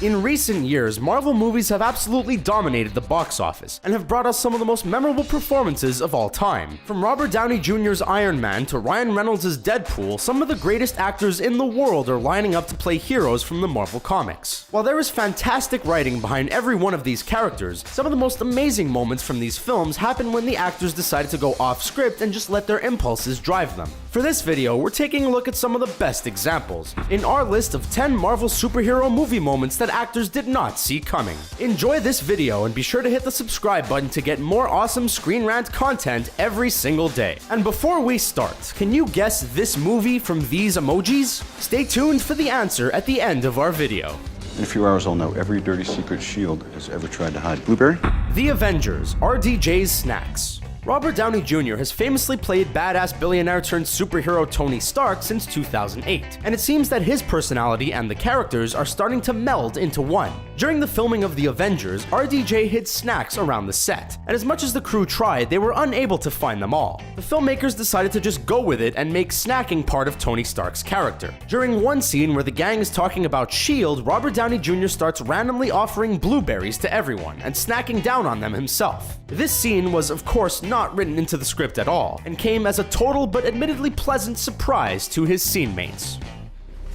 In recent years, Marvel movies have absolutely dominated the box office and have brought us some of the most memorable performances of all time. From Robert Downey Jr.'s Iron Man to Ryan Reynolds' Deadpool, some of the greatest actors in the world are lining up to play heroes from the Marvel comics. While there is fantastic writing behind every one of these characters, some of the most amazing moments from these films happen when the actors decided to go off script and just let their impulses drive them. For this video, we're taking a look at some of the best examples in our list of 10 Marvel superhero movie moments that actors did not see coming. Enjoy this video and be sure to hit the subscribe button to get more awesome Screen Rant content every single day. And before we start, can you guess this movie from these emojis? Stay tuned for the answer at the end of our video. In a few hours, I'll know every dirty secret S.H.I.E.L.D. has ever tried to hide. Blueberry? The Avengers, RDJ's Snacks. Robert Downey Jr. has famously played badass billionaire turned superhero Tony Stark since 2008, and it seems that his personality and the characters are starting to meld into one. During the filming of The Avengers, RDJ hid snacks around the set, and as much as the crew tried, they were unable to find them all. The filmmakers decided to just go with it and make snacking part of Tony Stark's character. During one scene where the gang is talking about S.H.I.E.L.D., Robert Downey Jr. starts randomly offering blueberries to everyone and snacking down on them himself. This scene was, of course, not written into the script at all, and came as a total but admittedly pleasant surprise to his scene mates.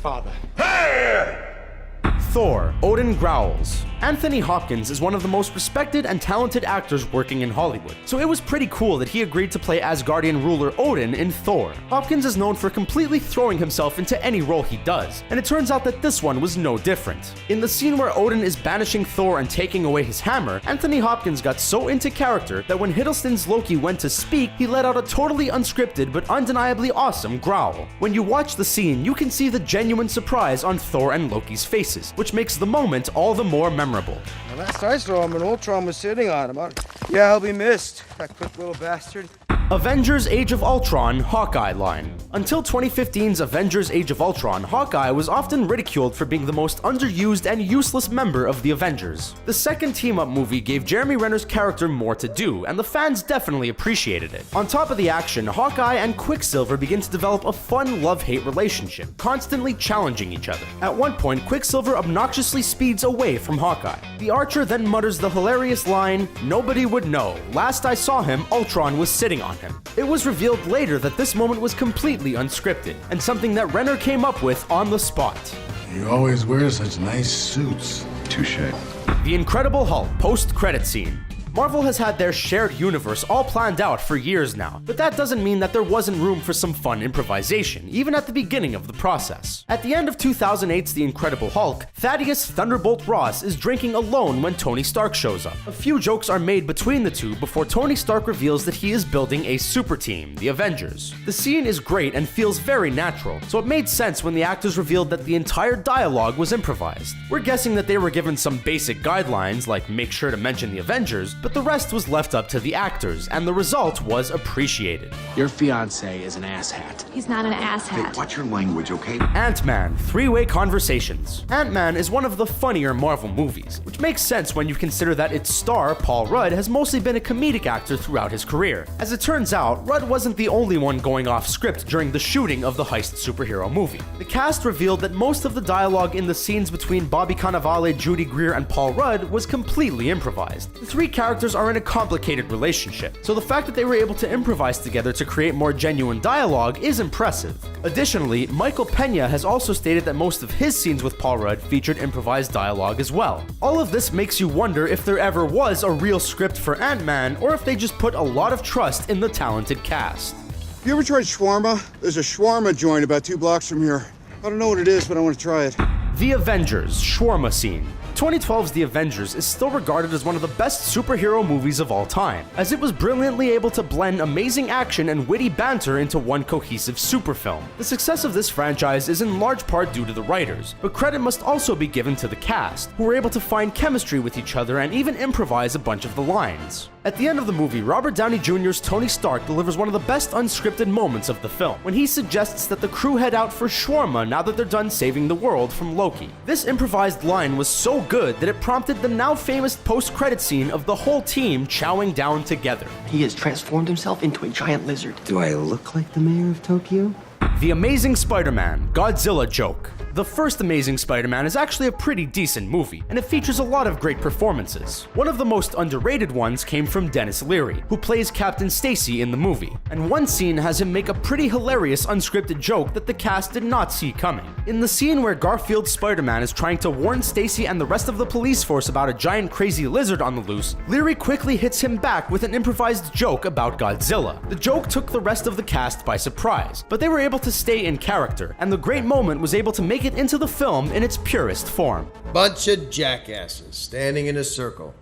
Father. Thor, Odin Growls. Anthony Hopkins is one of the most respected and talented actors working in Hollywood, so it was pretty cool that he agreed to play Asgardian ruler Odin in Thor. Hopkins is known for completely throwing himself into any role he does, and it turns out that this one was no different. In the scene where Odin is banishing Thor and taking away his hammer, Anthony Hopkins got so into character that when Hiddleston's Loki went to speak, he let out a totally unscripted but undeniably awesome growl. When you watch the scene, you can see the genuine surprise on Thor and Loki's faces, which makes the moment all the more memorable. Well, last I saw him, an Ultron was sitting on him. Yeah, he'll be missed. That quick little bastard. Avengers Age of Ultron Hawkeye line. Until 2015's Avengers Age of Ultron, Hawkeye was often ridiculed for being the most underused and useless member of the Avengers. The second team-up movie gave Jeremy Renner's character more to do, and the fans definitely appreciated it. On top of the action, Hawkeye and Quicksilver begin to develop a fun love-hate relationship, constantly challenging each other. At one point, Quicksilver obnoxiously speeds away from Hawkeye. The Archer then mutters the hilarious line, "Nobody would know. Last I saw him, Ultron was sitting on him." It was revealed later that this moment was completely unscripted, and something that Renner came up with on the spot. You always wear such nice suits. Touché. The Incredible Hulk post-credit scene. Marvel has had their shared universe all planned out for years now, but that doesn't mean that there wasn't room for some fun improvisation, even at the beginning of the process. At the end of 2008's The Incredible Hulk, Thaddeus Thunderbolt Ross is drinking alone when Tony Stark shows up. A few jokes are made between the two before Tony Stark reveals that he is building a super team, the Avengers. The scene is great and feels very natural, so it made sense when the actors revealed that the entire dialogue was improvised. We're guessing that they were given some basic guidelines, like make sure to mention the Avengers, but the rest was left up to the actors, and the result was appreciated. Your fiancé is an asshat. He's not an asshat. Watch your language, okay? Ant-Man, Three-Way Conversations. Ant-Man is one of the funnier Marvel movies, which makes sense when you consider that its star, Paul Rudd, has mostly been a comedic actor throughout his career. As it turns out, Rudd wasn't the only one going off script during the shooting of the heist superhero movie. The cast revealed that most of the dialogue in the scenes between Bobby Cannavale, Judy Greer, and Paul Rudd was completely improvised. The three characters are in a complicated relationship, so the fact that they were able to improvise together to create more genuine dialogue is impressive. Additionally, Michael Pena has also stated that most of his scenes with Paul Rudd featured improvised dialogue as well. All of this makes you wonder if there ever was a real script for Ant-Man, or if they just put a lot of trust in the talented cast. You ever tried shawarma? There's a shawarma joint about 2 blocks from here. I don't know what it is, but I want to try it. The Avengers Shawarma Scene. 2012's The Avengers is still regarded as one of the best superhero movies of all time, as it was brilliantly able to blend amazing action and witty banter into one cohesive super film. The success of this franchise is in large part due to the writers, but credit must also be given to the cast, who were able to find chemistry with each other and even improvise a bunch of the lines. At the end of the movie, Robert Downey Jr.'s Tony Stark delivers one of the best unscripted moments of the film, when he suggests that the crew head out for shawarma now that they're done saving the world from Loki. This improvised line was so good that it prompted the now famous post-credit scene of the whole team chowing down together. He has transformed himself into a giant lizard. Do I look like the mayor of Tokyo? The Amazing Spider-Man Godzilla joke. the first Amazing Spider-Man is actually a pretty decent movie, and it features a lot of great performances. One of the most underrated ones came from Dennis Leary, who plays Captain Stacy in the movie, and one scene has him make a pretty hilarious unscripted joke that the cast did not see coming. In the scene where Garfield's Spider-Man is trying to warn Stacy and the rest of the police force about a giant crazy lizard on the loose, Leary quickly hits him back with an improvised joke about Godzilla. The joke took the rest of the cast by surprise, but they were able to stay in character, and the great moment was able to make it into the film in its purest form. Bunch of jackasses standing in a circle.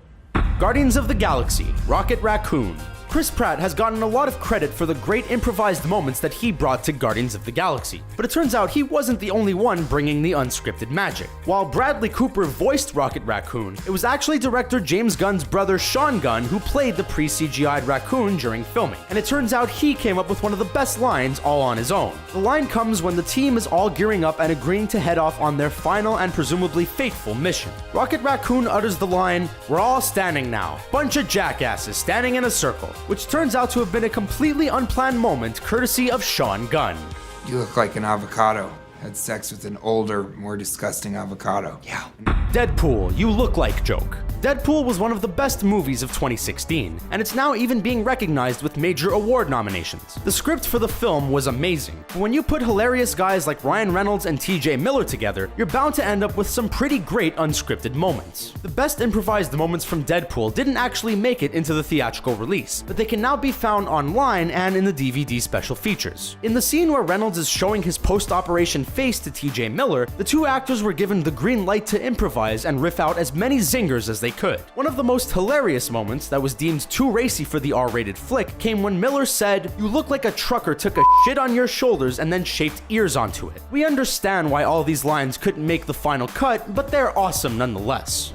Guardians of the Galaxy, Rocket Raccoon. Chris Pratt has gotten a lot of credit for the great improvised moments that he brought to Guardians of the Galaxy, but it turns out he wasn't the only one bringing the unscripted magic. While Bradley Cooper voiced Rocket Raccoon, it was actually director James Gunn's brother Sean Gunn who played the pre-CGI'd raccoon during filming, and it turns out he came up with one of the best lines all on his own. The line comes when the team is all gearing up and agreeing to head off on their final and presumably fateful mission. Rocket Raccoon utters the line, "We're all standing now, bunch of jackasses standing in a circle," which turns out to have been a completely unplanned moment courtesy of Sean Gunn. You look like an avocado. Had sex with an older, more disgusting avocado. Yeah. Deadpool, you look like joke. Deadpool was one of the best movies of 2016, and it's now even being recognized with major award nominations. The script for the film was amazing, but when you put hilarious guys like Ryan Reynolds and TJ Miller together, you're bound to end up with some pretty great unscripted moments. The best improvised moments from Deadpool didn't actually make it into the theatrical release, but they can now be found online and in the DVD special features. In the scene where Reynolds is showing his post-operation face to TJ Miller, the two actors were given the green light to improvise and riff out as many zingers as they could. One of the most hilarious moments that was deemed too racy for the R-rated flick came when Miller said, "You look like a trucker took a shit on your shoulders and then shaped ears onto it." We understand why all these lines couldn't make the final cut, but they're awesome nonetheless.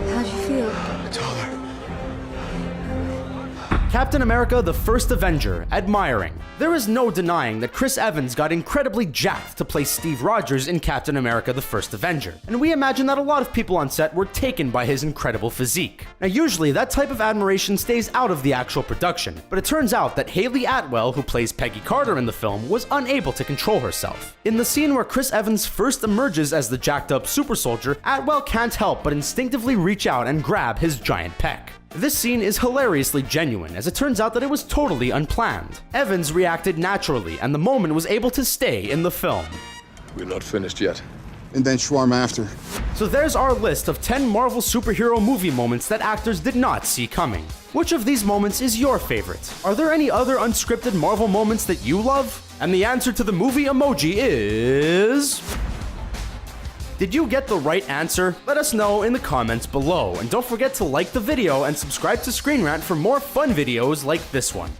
How'd you feel? Captain America: The First Avenger, admiring. There is no denying that Chris Evans got incredibly jacked to play Steve Rogers in Captain America: The First Avenger, and we imagine that a lot of people on set were taken by his incredible physique. Now usually that type of admiration stays out of the actual production, but it turns out that Haley Atwell, who plays Peggy Carter in the film, was unable to control herself. In the scene where Chris Evans first emerges as the jacked up super soldier, Atwell can't help but instinctively reach out and grab his giant pec. This scene is hilariously genuine, as it turns out that it was totally unplanned. Evans reacted naturally, and the moment was able to stay in the film. We're not finished yet. And then shawarma after. So there's our list of 10 Marvel superhero movie moments that actors did not see coming. Which of these moments is your favorite? Are there any other unscripted Marvel moments that you love? And the answer to the movie emoji is... Did you get the right answer? Let us know in the comments below, and don't forget to like the video and subscribe to Screen Rant for more fun videos like this one.